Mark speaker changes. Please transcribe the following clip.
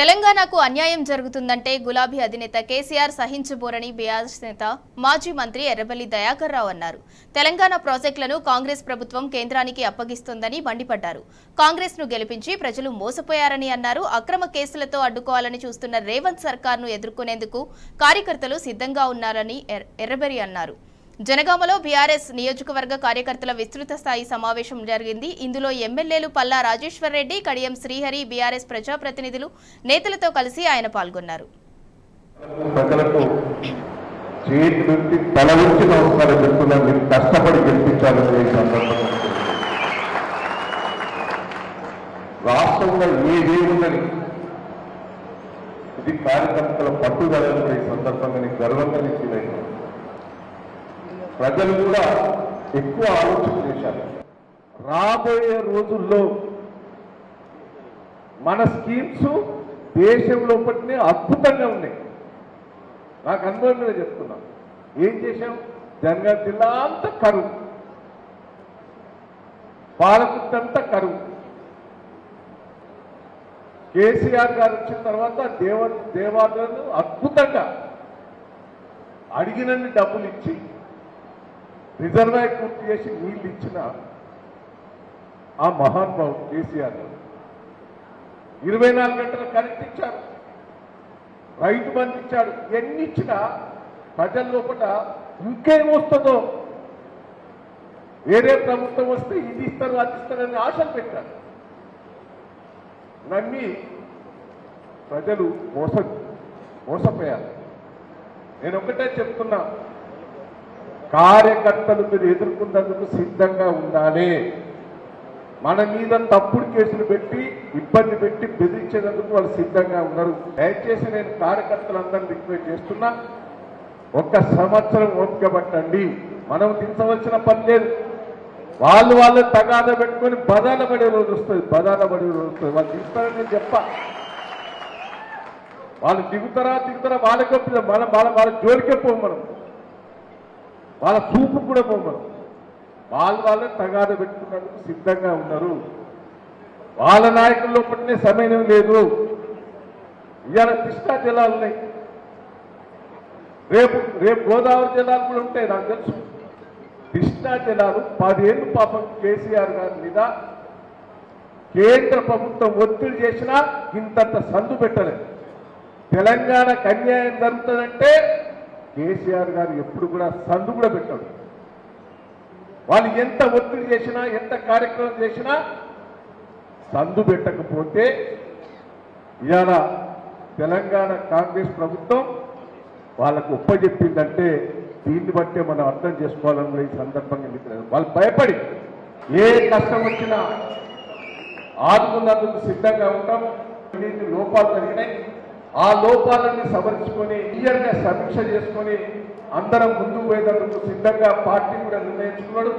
Speaker 1: తెలంగాణకు అన్యాయం జరుగుతుందంటే గులాబీ అధినేత కేసీఆర్ సహించబోరని బీఆర్ఎస్ నేత మాజీ మంత్రి ఎర్రబెల్లి దయాకర్ రావు అన్నారు. తెలంగాణ ప్రాజెక్టులను కాంగ్రెస్ ప్రభుత్వం కేంద్రానికి అప్పగిస్తుందని మండిపడ్డారు. కాంగ్రెస్ ను గెలిపించి ప్రజలు మోసపోయారని అన్నారు. అక్రమ కేసులతో అడ్డుకోవాలని చూస్తున్న రేవంత్ సర్కార్ను ఎదుర్కొనేందుకు కార్యకర్తలు సిద్ధంగా ఉన్నారని ఎర్రబెల్లి అన్నారు. జనగామలో బీఆర్ఎస్ నియోజకవర్గ కార్యకర్తల విస్తృత స్థాయి సమావేశం జరిగింది. ఇందులో ఎమ్మెల్యేలు పల్లా రాజేశ్వర్ రెడ్డి, కడియం శ్రీహరి, బీఆర్ఎస్ ప్రజాప్రతినిధులు, నేతలతో కలిసి ఆయన పాల్గొన్నారు.
Speaker 2: రాష్ట్రంలో ఏదేముందని ఇది కార్యకర్తల పట్టుదలను ఈ సందర్భంగా గర్వంగా ఫీల్ అయినారు. ప్రజలు కూడా ఎక్కువ ఆలోచన చేశారు. రాబోయే రోజుల్లో మన స్కీమ్స్ దేశంలో పట్టినే అద్భుతంగా ఉన్నాయి. నాకు అనుభవం మీద చెప్తున్నా. ఏం చేశాం? జనగాం జిల్లా అంతా కరువు, పాలకుర్తి కరువు. కేసీఆర్ గారు వచ్చిన తర్వాత దేవాలయాలు అద్భుతంగా అడిగినన్ని డబ్బులు ఇచ్చి రిజర్వాయర్ పూర్తి చేసి నీళ్ళు ఇచ్చిన ఆ మహానుభావుడు కేసీఆర్ 24 గంటల కరెంట్ ఇచ్చారు, రైతు బంధు ఇచ్చాడు. ఎన్ని ఇచ్చినా ప్రజల లోపల ఇంకేం వస్తుందో, వేరే ప్రభుత్వం వస్తే ఇది ఇస్తారు అది ఇస్తారని ఆశలు పెట్టారు. నమ్మి ప్రజలు మోసపోయారు. నేను ఒకటే చెప్తున్నా, కార్యకర్తలు మీరు ఎదుర్కొన్నందుకు సిద్ధంగా ఉండాలి. మన మీద తప్పుడు కేసులు పెట్టి ఇబ్బంది పెట్టి బెదిరించేందుకు వాళ్ళు సిద్ధంగా ఉన్నారు. దయచేసి నేను కార్యకర్తలందరినీ రిక్వెస్ట్ చేస్తున్నా, 1 సంవత్సరం ఓపిక పట్టండి. మనం దించవలసిన పని లేదు. వాళ్ళు తగాద పెట్టుకొని బదాన పడే రోజు వస్తుంది. వాళ్ళు దిగుతారని నేను చెప్పా. వాళ్ళు దిగుతారా వాళ్ళకే వాళ్ళ జోలికే పోం, మనం వాళ్ళ చూపు కూడా పోం. మనం వాళ్ళే తగాద పెట్టుకున్నందుకు సిద్ధంగా ఉన్నారు. వాళ్ళ నాయకుల్లో పట్టినే సమయం లేదు. ఇవాళ కృష్ణా జిల్లాలు ఉన్నాయి, రేపు గోదావరి జిల్లాలు కూడా ఉంటాయి. నాకు తెలుసు. కృష్ణా జిల్లాలు 10 ఏళ్ళు పాపం కేసీఆర్ గారి మీద కేంద్ర ప్రభుత్వం ఒత్తిడి చేసినా ఇంతంత సందు పెట్టలేదు. తెలంగాణకు అన్యాయం జరుగుతుందంటే కేసీఆర్ గారు ఎప్పుడు కూడా సందు కూడా పెట్టాడు. వాళ్ళు ఎంత ఒత్తిడి చేసినా ఎంత కార్యక్రమం చేసినా సందు పెట్టకపోతే ఇవాళ తెలంగాణ కాంగ్రెస్ ప్రభుత్వం వాళ్ళకు ఒప్పజెప్పిందంటే దీన్ని బట్టే మనం అర్థం చేసుకోవాలని ఈ సందర్భంగా వాళ్ళు భయపడి ఏ కష్టం వచ్చినా ఆదుకున్నందుకు సిద్ధంగా ఉంటాం. లోపాలు జరిగినాయి, ఆ లోపాలన్నీ సవరించుకొని క్లియర్గా సమీక్ష చేసుకొని అందరం ముందుకు పోయేందుకు సిద్ధంగా పార్టీ కూడా నిర్ణయించుకున్నాడు.